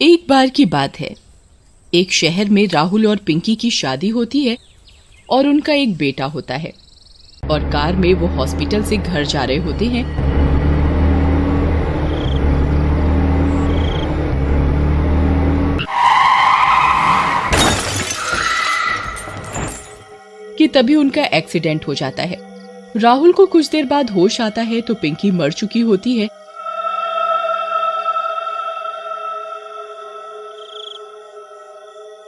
एक बार की बात है, एक शहर में राहुल और पिंकी की शादी होती है और उनका एक बेटा होता है और कार में वो हॉस्पिटल से घर जा रहे होते हैं कि तभी उनका एक्सीडेंट हो जाता है। राहुल को कुछ देर बाद होश आता है तो पिंकी मर चुकी होती है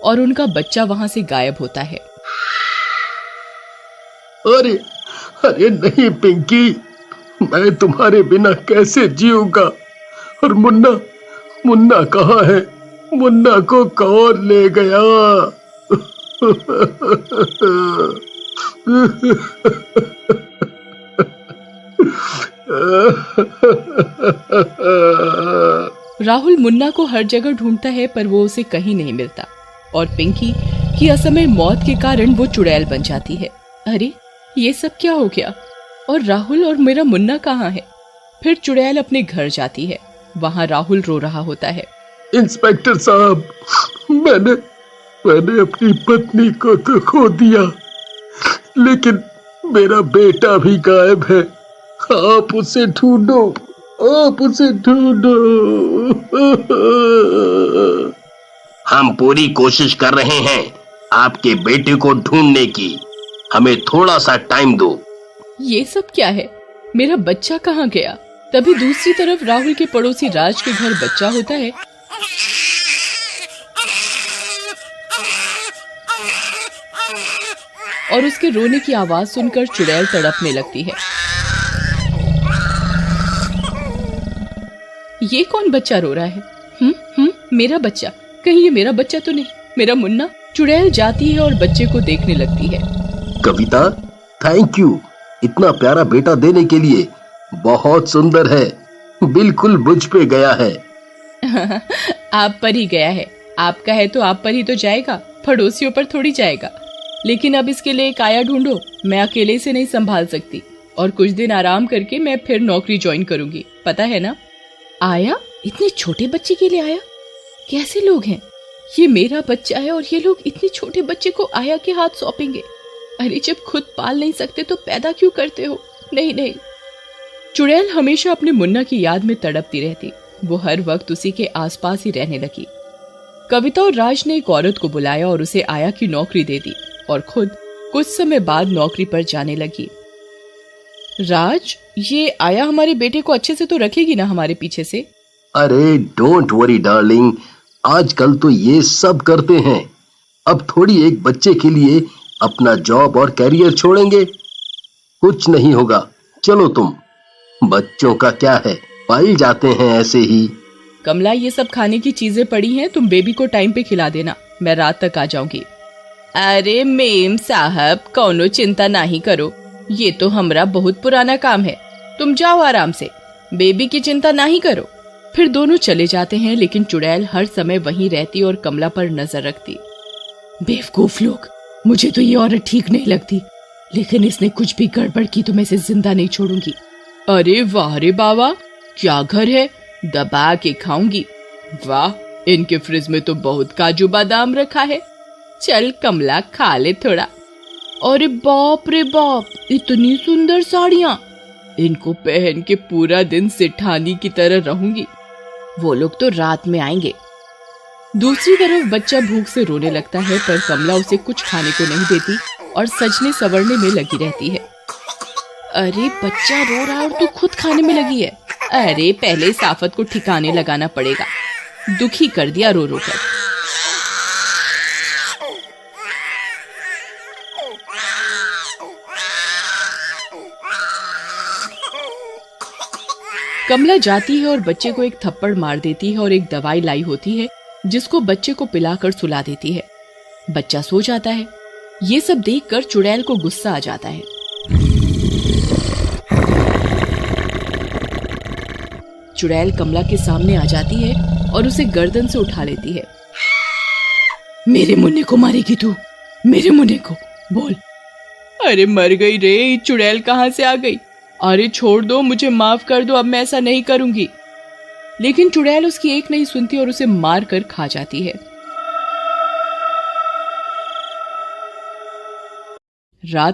और उनका बच्चा वहां से गायब होता है। अरे अरे नहीं पिंकी, मैं तुम्हारे बिना कैसे जीऊंगा। और मुन्ना मुन्ना कहाँ है? मुन्ना को कौन ले गया? राहुल मुन्ना को हर जगह ढूंढता है पर वो उसे कहीं नहीं मिलता और पिंकी की असमय मौत के कारण वो चुड़ैल बन जाती है। अरे ये सब क्या हो गया? और राहुल और मेरा मुन्ना कहाँ है? फिर चुड़ैल अपने घर जाती है। वहाँ राहुल रो रहा होता है। इंस्पेक्टर साहब, मैंने अपनी पत्नी को तो खो दिया, लेकिन मेरा बेटा भी गायब है। आप उसे ढूंढो, आप उसे ढूंढो। हम पूरी कोशिश कर रहे हैं आपके बेटे को ढूंढने की। हमें थोड़ा सा टाइम दो। ये सब क्या है? मेरा बच्चा कहाँ गया? तभी दूसरी तरफ राहुल के पड़ोसी राज के घर बच्चा होता है। और उसके रोने की आवाज सुनकर चुड़ैल तड़पने लगती है। ये कौन बच्चा रो रहा है? मेरा बच्चा? कहीं ये मेरा बच्चा तो नहीं? मेरा मुन्ना? चुड़ैल जाती है और बच्चे को देखने लगती है। कविता, थैंक यू इतना प्यारा बेटा देने के लिए। बहुत सुंदर है, बिल्कुल मुझ पे गया है। आप पर ही गया है। आपका है तो आप पर ही तो जाएगा, पड़ोसियों पर थोड़ी जाएगा। लेकिन अब इसके लिए एक आया ढूंढो। मैं अकेले से नहीं संभाल सकती और कुछ दिन आराम करके मैं फिर नौकरी ज्वाइन करूंगी, पता है ना? आया? इतने छोटे बच्चे के लिए आया? कैसे लोग हैं? ये मेरा बच्चा है और ये लोग इतने छोटे बच्चे को आया के हाथ सौंपेंगे? अरे जब खुद पाल नहीं सकते तो पैदा क्यों करते हो? नहीं नहीं। चुड़ैल हमेशा अपने मुन्ना की याद में तड़पती रहती। वो हर वक्त उसी के आसपास ही रहने लगी। कविता और राज ने एक औरत को बुलाया और उसे आया की नौकरी दे दी और खुद कुछ समय बाद नौकरी पर जाने लगी। राज, ये आया हमारे बेटे को अच्छे से तो रखेगी ना हमारे पीछे से? अरे डोंट वरी डार्लिंग, आजकल तो ये सब करते हैं। अब थोड़ी एक बच्चे के लिए अपना जॉब और कैरियर छोड़ेंगे? कुछ नहीं होगा, चलो तुम। बच्चों का क्या है, पाल जाते हैं ऐसे ही। कमला, ये सब खाने की चीजें पड़ी हैं, तुम बेबी को टाइम पे खिला देना, मैं रात तक आ जाऊंगी। अरे मेम साहब, कौनो चिंता नहीं करो, ये तो हमरा बहुत पुराना काम है। तुम जाओ आराम से, बेबी की चिंता नहीं करो। फिर दोनों चले जाते हैं, लेकिन चुड़ैल हर समय वहीं रहती और कमला पर नजर रखती। बेवकूफ लोग, मुझे तो ये औरत ठीक नहीं लगती, लेकिन इसने कुछ भी गड़बड़ की तो मैं इसे जिंदा नहीं छोड़ूंगी। अरे वाह रे बाबा, क्या घर है, दबा के खाऊंगी। वाह, इनके फ्रिज में तो बहुत काजू बादाम रखा है। चल कमला, खा ले थोड़ा। अरे बाप रे बाप, इतनी सुंदर साड़ियां, इनको पहन के पूरा दिन सेठानी की तरह रहूंगी। वो लोग तो रात में आएंगे। दूसरी तरफ बच्चा भूख से रोने लगता है पर कमला उसे कुछ खाने को नहीं देती और सजने संवरने में लगी रहती है। अरे बच्चा रो रहा और तू खुद खाने में लगी है। अरे पहले इस आफत को ठिकाने लगाना पड़ेगा, दुखी कर दिया रो रो कर। कमला जाती है और बच्चे को एक थप्पड़ मार देती है और एक दवाई लाई होती है जिसको बच्चे को पिलाकर सुला देती है। बच्चा सो जाता है। ये सब देखकर चुड़ैल को गुस्सा आ जाता है। चुड़ैल कमला के सामने आ जाती है और उसे गर्दन से उठा लेती है। मेरे मुन्ने को मारेगी तू? मेरे मुन्ने को बोल। अरे मर गई रे, चुड़ैल कहाँ से आ गई? अरे छोड़ दो, मुझे माफ कर दो, अब मैं ऐसा नहीं करूंगी। लेकिन चुड़ैल उसकी एक नहीं सुनती और उसे मार कर खा जाती है। रात